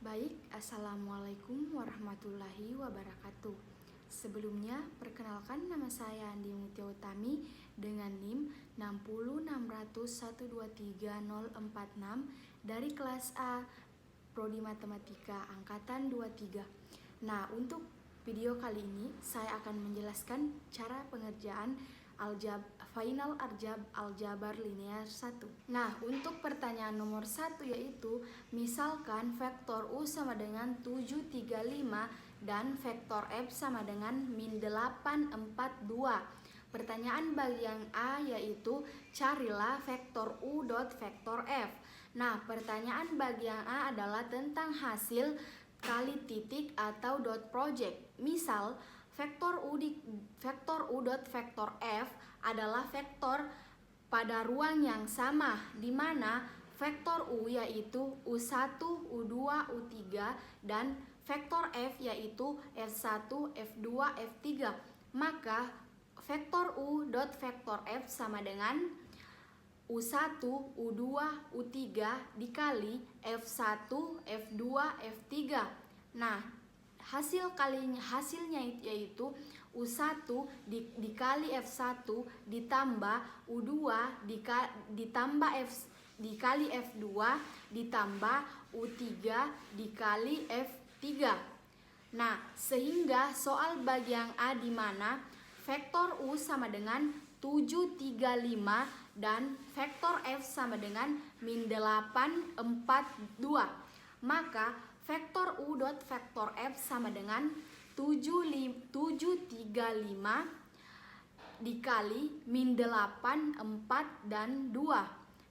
Baik, Assalamualaikum warahmatullahi wabarakatuh. Sebelumnya, perkenalkan nama saya Andi Mutia Utami dengan NIM 60600123046 dari kelas A Prodi Matematika Angkatan 23. Nah, untuk video kali ini saya akan menjelaskan cara pengerjaan final aljabar linear 1. Nah, untuk pertanyaan nomor 1 yaitu misalkan vektor U sama dengan 735 dan vektor F sama dengan -842. Pertanyaan bagian A yaitu carilah vektor U dot vektor F. Nah, pertanyaan bagian A adalah tentang hasil kali titik atau dot project. Misal, vektor U dot vektor F adalah vektor pada ruang yang sama, di mana vektor U yaitu U1, U2, U3 dan vektor F yaitu F1, F2, F3. Maka vektor U dot vektor F sama dengan U1, U2, U3 dikali F1, F2, F3. Nah, hasilnya yaitu U1 dikali F1 ditambah U2 ditambah dikali F2 ditambah U3 dikali F3. Nah, sehingga soal bagian A di mana vektor U sama dengan 735 dan vektor F sama dengan -842. Maka vektor U dot vektor F sama dengan 735 dikali -8, 4, dan 2.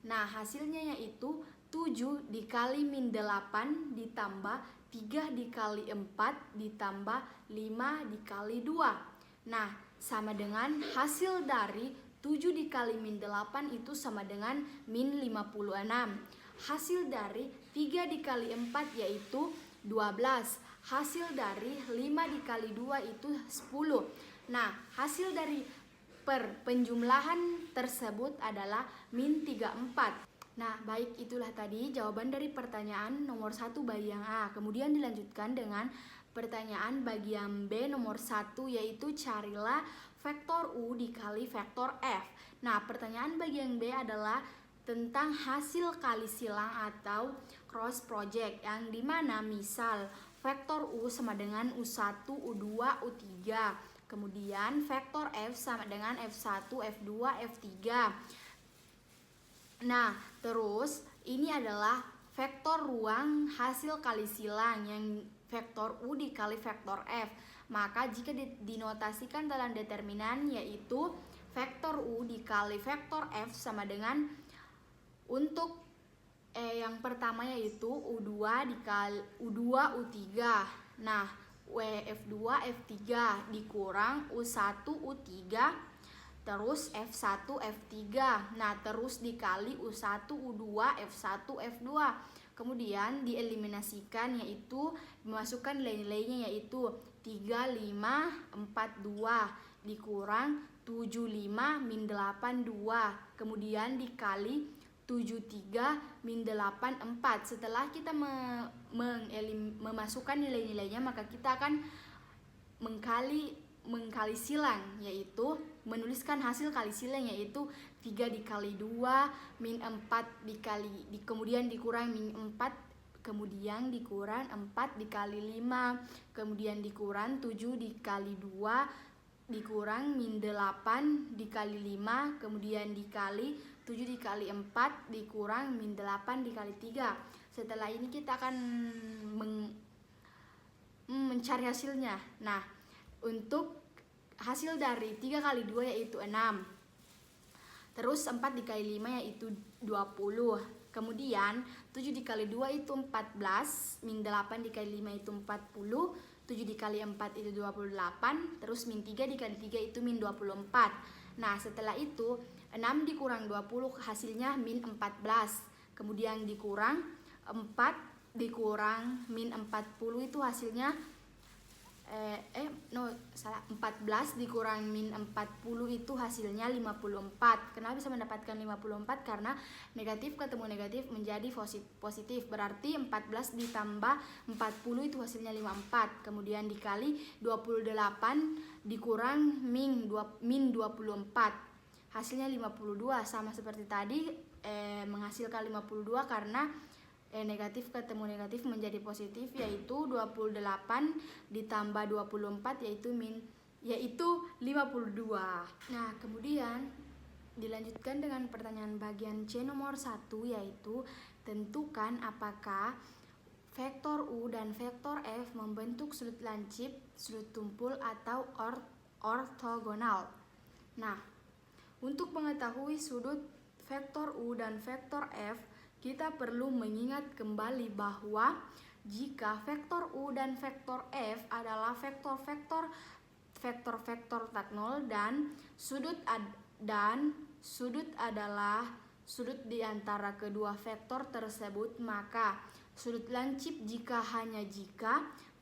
Nah, hasilnya yaitu 7 dikali -8 ditambah 3 dikali 4 ditambah 5 dikali 2. Nah, sama dengan hasil dari 7 dikali -8 itu sama dengan -56. Hasil dari 3 dikali 4 yaitu 12. Hasil dari 5 dikali 2 itu 10. Nah, hasil dari penjumlahan tersebut adalah -34. Nah, baik, itulah tadi jawaban dari pertanyaan nomor 1 bagian A. Kemudian dilanjutkan dengan pertanyaan bagian B nomor 1 yaitu carilah vektor U dikali vektor F. Nah, pertanyaan bagian B adalah tentang hasil kali silang atau cross project yang dimana misal vektor U sama dengan U1, U2, U3. Kemudian vektor F sama dengan F1, F2, F3. Nah, terus ini adalah vektor ruang hasil kali silang yang vektor U dikali vektor F. Maka jika dinotasikan dalam determinan yaitu vektor U dikali vektor F sama dengan untuk yang pertama yaitu U2 dikali U2 U3. Nah, F2 F3 dikurang U1 U3 terus F1 F3. Nah, terus dikali U1 U2 F1 F2. Kemudian dieliminasikan yaitu memasukkan nilai-nilainya yaitu 3, 5, 4, 2 dikurang 7, 5, -8, 2. Kemudian dikali 73 -8, 4. Setelah kita memasukkan nilai-nilainya, maka kita akan mengkali silang, yaitu menuliskan hasil kali silang yaitu 3 dikali 2 -4 kemudian dikurang -4, kemudian dikurang 4 dikali 5, kemudian dikurang 7 dikali 2 dikurang -8 dikali 5, kemudian dikali 7 dikali 4 dikurang -8 dikali 3. Setelah ini kita akan mencari hasilnya. Nah, untuk hasil dari 3 kali 2 yaitu 6. Terus 4 dikali 5 yaitu 20. Kemudian 7 dikali 2 itu 14, -8 dikali 5 itu 40, 7 dikali 4 itu 28, terus -3 dikali 3 itu -24. Nah, setelah itu 6 dikurang 20 hasilnya -14. Kemudian dikurang 4 dikurang -40 itu hasilnya 14 dikurangi min 40 itu hasilnya 54. Kenapa bisa mendapatkan 54? Karena negatif ketemu negatif menjadi positif. Berarti 14 ditambah 40 itu hasilnya 54. Kemudian dikali 28 dikurang min 24. Hasilnya 52. Sama seperti tadi menghasilkan 52 karena negatif ketemu negatif menjadi positif, yaitu 28 ditambah 24 yaitu 52. Nah, kemudian dilanjutkan dengan pertanyaan bagian C nomor 1, yaitu tentukan apakah vektor U dan vektor F membentuk sudut lancip, sudut tumpul atau ortogonal. Nah, untuk mengetahui sudut vektor U dan vektor F, kita perlu mengingat kembali bahwa jika vektor U dan vektor F adalah vektor-vektor tak nol dan sudut adalah sudut di antara kedua vektor tersebut, maka sudut lancip jika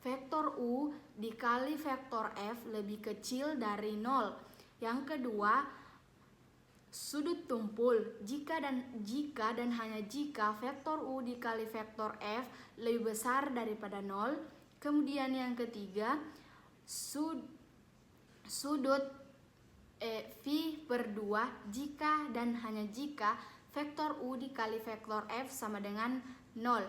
vektor U dikali vektor F lebih kecil dari 0. Yang kedua, sudut tumpul jika dan hanya jika vektor U dikali vektor F lebih besar daripada 0. Kemudian yang ketiga, sudut V/2 jika dan hanya jika vektor U dikali vektor F sama dengan 0.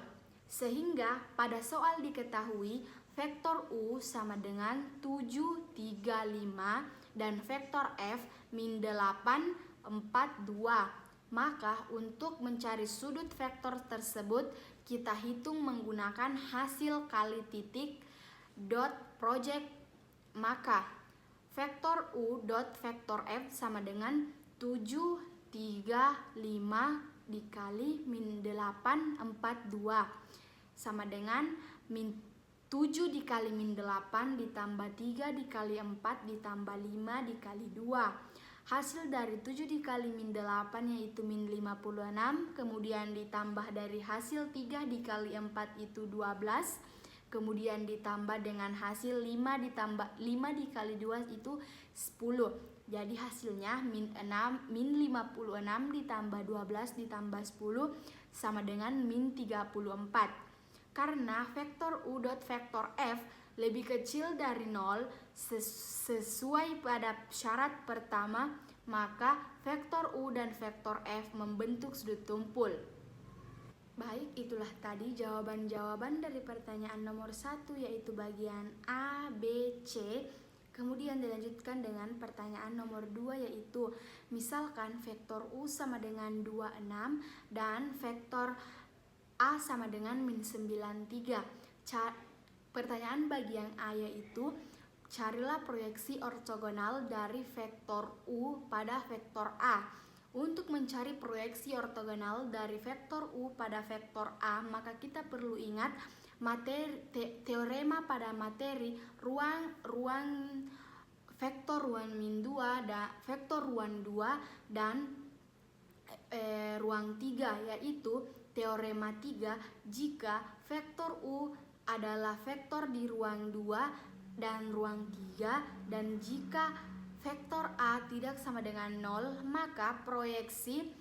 Sehingga pada soal diketahui vektor U sama dengan 7, 3, 5 dan vektor F min 8, 4, 2. Maka untuk mencari sudut vektor tersebut kita hitung menggunakan hasil kali titik dot project. Maka vektor U dot vektor F sama dengan 7, 3, 5 dikali min 8, 4, 2 sama dengan 7 dikali min 8 ditambah 3 dikali 4 ditambah 5 dikali 2. Hasil dari 7 dikali min 8 yaitu min 56, kemudian ditambah dari hasil 3 dikali 4 itu 12, kemudian ditambah dengan hasil 5 dikali 2 itu 10. Jadi hasilnya min 56 ditambah 12 ditambah 10 sama dengan min 34. Karena vektor U dot vektor F lebih kecil dari 0 sesuai pada syarat pertama, maka vektor U dan vektor F membentuk sudut tumpul. Baik, itulah tadi jawaban-jawaban dari pertanyaan nomor 1 yaitu bagian A, B, C. Kemudian dilanjutkan dengan pertanyaan nomor 2 yaitu misalkan vektor U sama dengan 26 dan vektor A sama dengan min 93. Pertanyaan bagian A yaitu carilah proyeksi ortogonal dari vektor U pada vektor A. Untuk mencari proyeksi ortogonal dari vektor U pada vektor A, maka kita perlu ingat teorema pada materi vektor ruang min 2 dan vektor ruang 2 dan ruang 3, yaitu teorema 3 jika vektor U adalah vektor di ruang 2 dan ruang 3 dan jika vektor A tidak sama dengan 0, maka proyeksi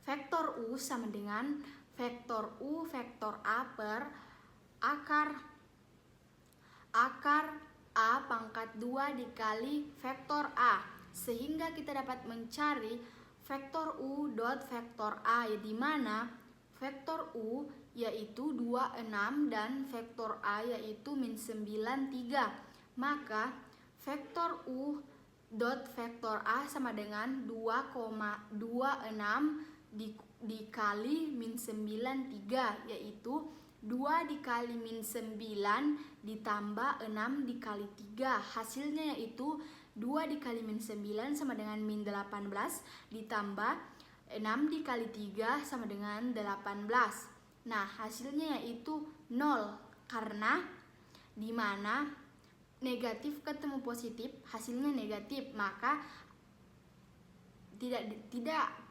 vektor U sama dengan vektor U vektor A per akar A pangkat 2 dikali vektor A, sehingga kita dapat mencari vektor U dot vektor A, di mana vektor U yaitu 26 dan vektor A yaitu min 93. Maka vektor U dot vektor A sama dengan 2,26 dikali min 93, yaitu 2 dikali min 9 ditambah 6 dikali 3. Hasilnya yaitu 2 dikali min 9 sama dengan min 18 ditambah 6 dikali 3 sama dengan 18. Nah, hasilnya yaitu 0 karena di mana negatif ketemu positif hasilnya negatif, maka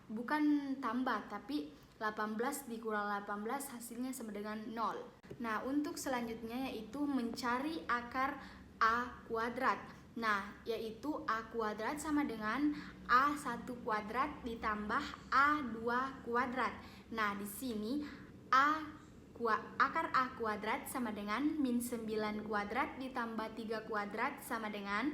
bukan tambah tapi 18 dikurang 18 hasilnya sama dengan 0. Nah, untuk selanjutnya yaitu mencari akar A kuadrat. Nah, yaitu A kuadrat sama dengan A1 kuadrat ditambah A2 kuadrat. Nah, di sini akar A kuadrat sama dengan min 9 kuadrat ditambah 3 kuadrat sama dengan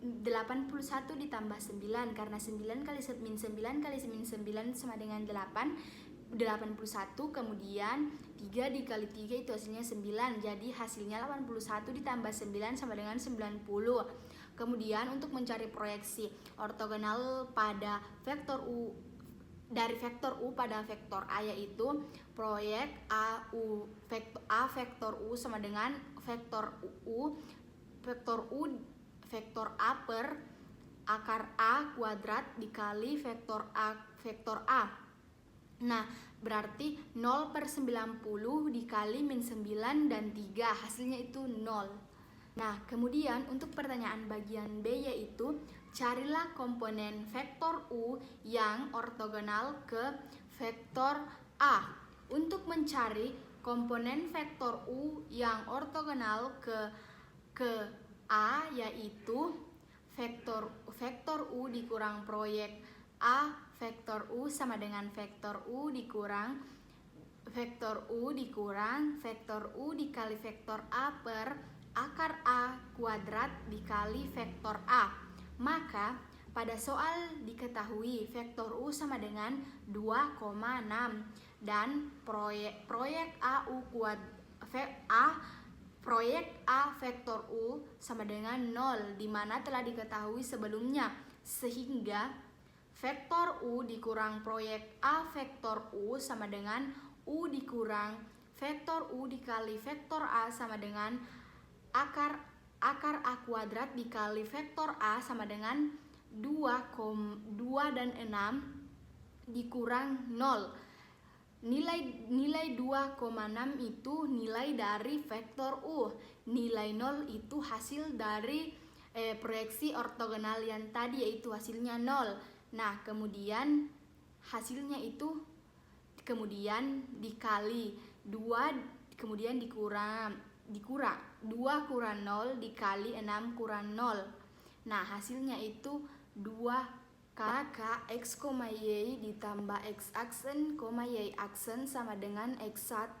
81 ditambah 9, karena 9 kali min 9 kali min 9 sama dengan 81, kemudian 3 dikali 3 itu hasilnya 9, jadi hasilnya 81 ditambah 9 sama dengan 90. Kemudian untuk mencari proyeksi ortogonal pada vektor U dari vektor U pada vektor A, yaitu proyek A vektor U sama dengan vektor vektor A per akar A kuadrat dikali vektor A. Nah, berarti 0 per 90 dikali min 9 dan 3, hasilnya itu 0. Nah, kemudian untuk pertanyaan bagian B yaitu carilah komponen vektor U yang ortogonal ke vektor A. Untuk mencari komponen vektor U yang ortogonal ke A yaitu vektor U dikurang proyek A vektor U sama dengan vektor U dikurang vektor U dikali vektor A per akar A kuadrat dikali vektor A. Maka pada soal diketahui vektor U sama dengan 2,6 dan proyek A vektor U sama dengan 0, di mana telah diketahui sebelumnya, sehingga vektor U dikurang proyek A vektor U sama dengan U dikurang vektor U dikali vektor A sama dengan akar A kuadrat dikali vektor A sama dengan 2 dan 6 dikurang 0. Nilai 2,6 itu nilai dari vektor U. Nilai 0 itu hasil dari proyeksi ortogonal yang tadi, yaitu hasilnya 0. Nah, kemudian hasilnya itu dikali 2, kemudian dikurang 2 kurang 0 dikali 6 kurang 0. Nah, hasilnya itu 2 X, Y ditambah X aksen, Y aksen sama dengan X1,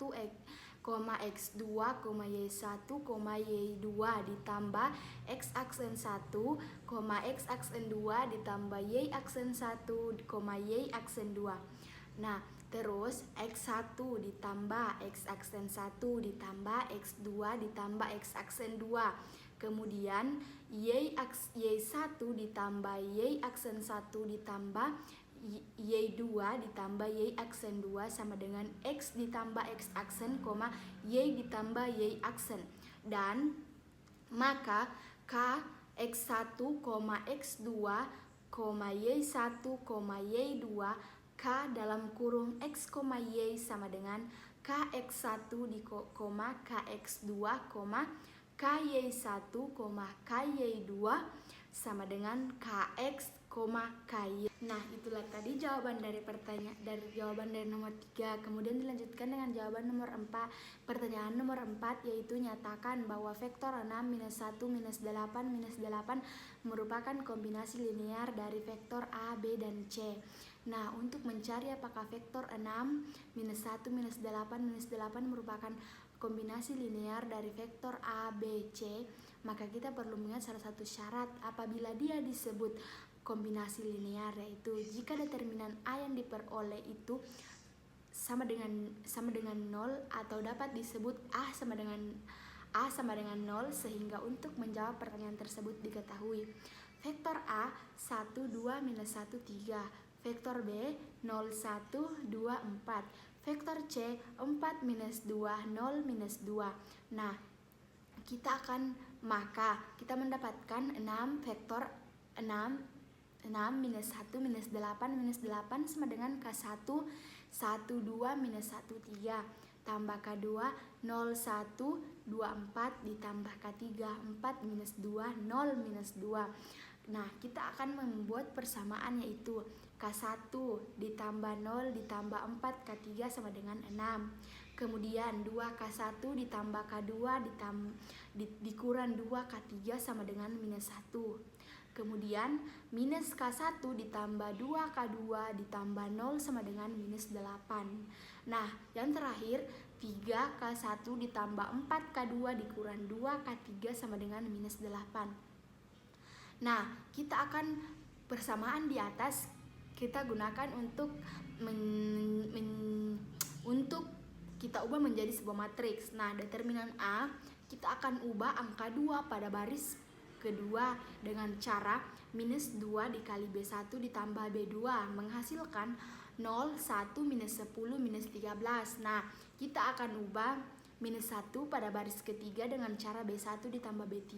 X2, Y1, Y2 ditambah X aksen 1, X aksen 2 ditambah Y aksen 1, Y aksen 2. Nah, terus X1 ditambah X aksen 1 ditambah X2 ditambah X aksen 2. Kemudian Y1 ditambah Y aksen 1 ditambah Y2 ditambah Y aksen 2 sama dengan X ditambah X aksen, Y ditambah Y aksen. Dan maka K X1, X2, Y1, Y2, K dalam kurung X, Y sama dengan KX1 KX2, KY1, KY2 sama dengan KX, KY. Nah, itulah tadi jawaban dari jawaban dari nomor 3. Kemudian dilanjutkan dengan jawaban nomor 4. Pertanyaan nomor 4 yaitu nyatakan bahwa vektor 6 minus 1 minus 8 merupakan kombinasi linear dari vektor A, B, dan C. Nah, untuk mencari apakah vektor 6 minus 1 minus 8 merupakan kombinasi linear dari vektor A, B, C, maka kita perlu mengingat salah satu syarat apabila dia disebut kombinasi linear, yaitu jika determinan A yang diperoleh itu sama dengan 0 atau dapat disebut A sama dengan 0, sehingga untuk menjawab pertanyaan tersebut diketahui vektor A 1, 2, minus 1, 3, vektor B 0, 1, 2, 4, vektor C 4 minus 2, 0 minus 2. Nah, kita mendapatkan 6 vektor 6 minus 1 minus 8 sama dengan K1 1, 2 minus 1, 3 tambah K2 0, 1, 2, 4 ditambah K3 4 minus 2, 0 minus 2. Nah, kita akan membuat persamaan, yaitu K1 ditambah 0 ditambah 4 K3 sama dengan 6. Kemudian 2K1 ditambah K2 dikurang 2 K3 sama dengan minus 1. Kemudian minus K1 ditambah 2K2 ditambah 0 sama dengan minus 8. Nah, yang terakhir 3K1 ditambah 4K2 dikurang 2K3 sama dengan minus 8. Nah, kita akan persamaan di atas kita gunakan untuk untuk kita ubah menjadi sebuah matriks. Nah, determinan A kita akan ubah angka 2 pada baris kedua dengan cara minus 2 dikali B1 ditambah B2 menghasilkan 0, 1, minus 10, minus 13. Nah, kita akan ubah minus 1 pada baris ketiga dengan cara B1 ditambah B3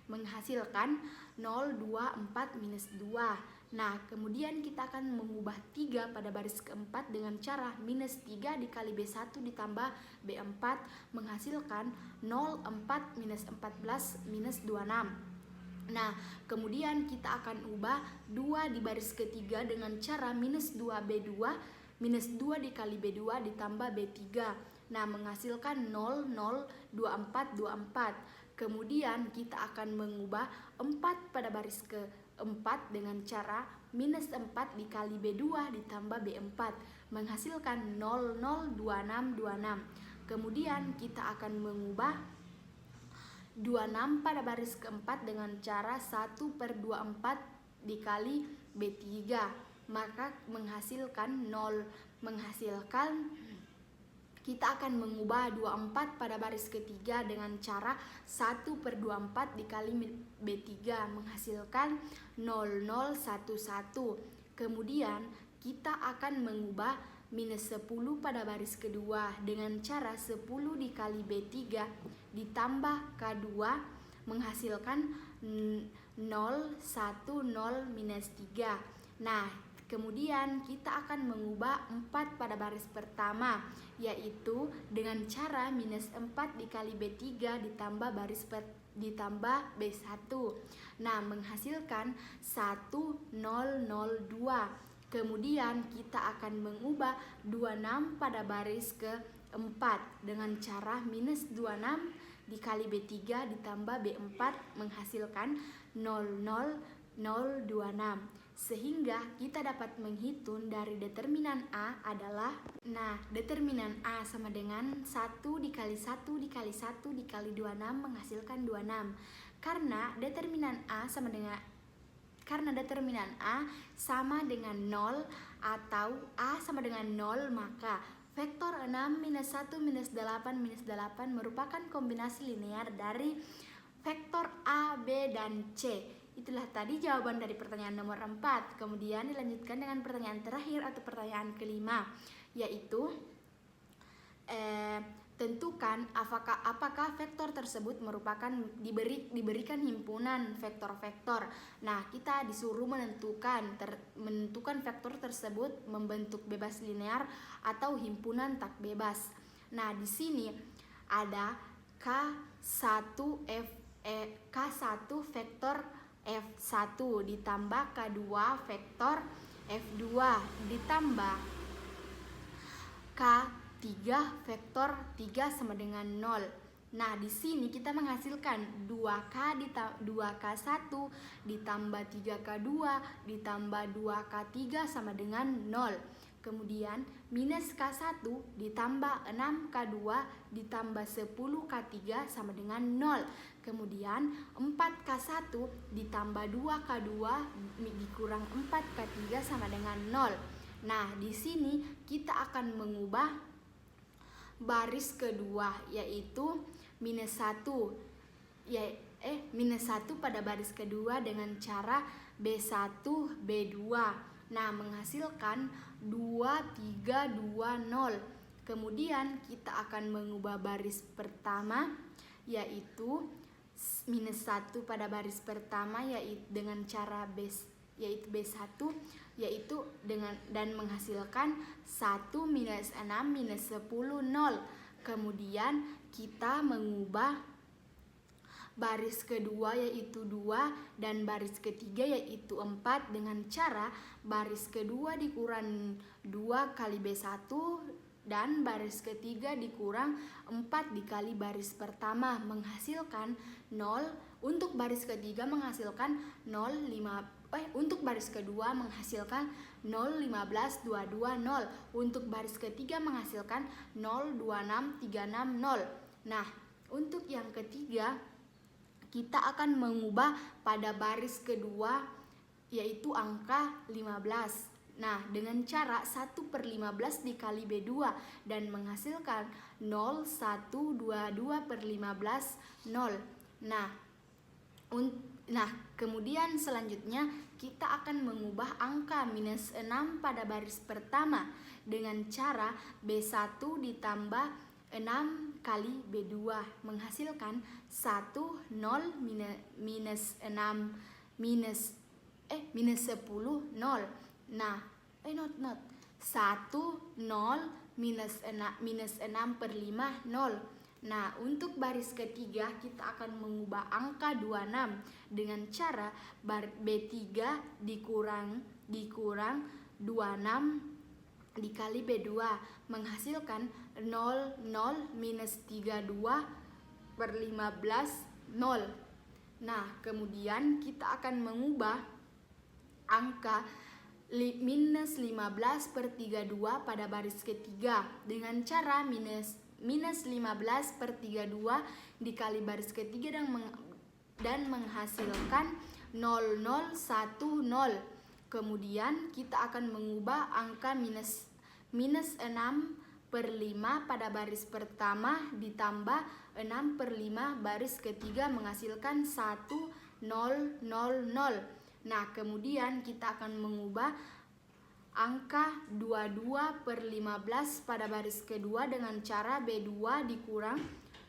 menghasilkan 0, 2, 4, minus 2. Nah, kemudian kita akan mengubah 3 pada baris keempat dengan cara minus 3 dikali B1 ditambah B4 menghasilkan 0, 4, minus 14, minus 26. Nah, kemudian kita akan ubah 2 di baris ketiga dengan cara minus 2B2 minus 2 dikali B2 ditambah B3. Nah, menghasilkan 0, 0, 24, 24. Kemudian kita akan mengubah 4 pada baris keempat dengan cara minus 4 dikali B2 ditambah B4 menghasilkan 0, 0, 26, 26. Kemudian kita akan mengubah 26 pada baris keempat dengan cara 1/24 dikali B3 maka menghasilkan 0. Kita akan mengubah 24 pada baris ketiga dengan cara 1/24 dikali B3 menghasilkan 0011. Kemudian kita akan mengubah minus 10 pada baris kedua dengan cara 10 dikali B3 ditambah K2 menghasilkan 0, 1, 0, minus 3. Nah, kemudian kita akan mengubah 4 pada baris pertama, yaitu dengan cara minus 4 dikali B3 ditambah B1. Nah, menghasilkan 1002. Kemudian kita akan mengubah 26 pada baris keempat dengan cara minus 26 dikali B3 ditambah B4 menghasilkan 00026. Sehingga kita dapat menghitung dari determinan A adalah, nah, determinan A sama dengan 1 dikali 1 dikali 1 dikali 26 menghasilkan 26. Karena determinan A sama dengan 0 atau A sama dengan 0, maka vektor 6 minus 1 minus 8 minus 8 merupakan kombinasi linear dari vektor A, B, dan C. Itulah tadi jawaban dari pertanyaan nomor 4. Kemudian dilanjutkan dengan pertanyaan terakhir atau pertanyaan kelima, yaitu tentukan apakah vektor tersebut merupakan diberikan himpunan vektor-vektor. Nah, kita disuruh menentukan vektor tersebut membentuk bebas linear atau himpunan tak bebas. Nah, di sini ada K1 vektor F1 ditambah K2 vektor F2 ditambah K3 vektor 3 sama dengan 0. Nah, di sini kita menghasilkan 2K1 ditambah 3K2 ditambah 2K3 sama dengan 0. Kemudian minus K1 ditambah 6K2 ditambah 10K3 sama dengan 0. Kemudian 4K1 ditambah 2K2 dikurang 4K3 sama dengan 0. Nah, di sini kita akan mengubah baris kedua, yaitu minus 1 pada baris kedua dengan cara B1 B2. Nah, menghasilkan 2, 3, 2, 0. Kemudian kita akan mengubah baris pertama, yaitu minus 1 pada baris pertama yaitu dengan cara yaitu B1 yaitu dan menghasilkan 1 minus 6 minus 10 0. Kemudian kita mengubah baris kedua yaitu 2 dan baris ketiga yaitu 4 dengan cara baris kedua dikurang 2 kali B1 dan baris ketiga dikurang 4 dikali baris pertama menghasilkan 0. Untuk baris ketiga menghasilkan 0, untuk baris kedua menghasilkan 0, 15, 22, 0. Untuk baris ketiga menghasilkan 0, 26, 36, 0. Nah, untuk yang ketiga kita akan mengubah pada baris kedua yaitu angka 15. Nah, dengan cara 1/15 dikali B2 dan menghasilkan 0, 1, 22 per 15, 0. Nah, kemudian selanjutnya kita akan mengubah angka minus 6 pada baris pertama dengan cara B1 ditambah 6 kali B2 menghasilkan 1, 0, minus 6, minus 10, 0. Nah, 1, 0, minus 6 per 5, 0. Nah, untuk baris ketiga kita akan mengubah angka 26 dengan cara B3 dikurang 26 dikali B2 menghasilkan 0, 0, minus 32 per 15, 0. Nah, kemudian kita akan mengubah angka minus 15 per 32 pada baris ketiga dengan cara minus 15 per 32 dikali baris ketiga dan menghasilkan 0, 0, 1, 0. Kemudian kita akan mengubah angka minus 6 per 5 pada baris pertama ditambah 6 per 5 baris ketiga menghasilkan 1, 0, 0, 0. Nah, kemudian kita akan mengubah angka 22 per 15 pada baris kedua dengan cara B2 dikurang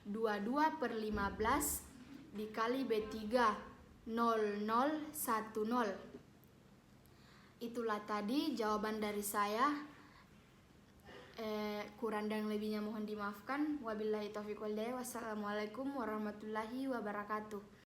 22 per 15 dikali B3, 0, 0, 1, 0. Itulah tadi jawaban dari saya. Kurang dan lebihnya mohon dimaafkan. Wabillahi taufiq wal hidayah. Wassalamualaikum warahmatullahi wabarakatuh.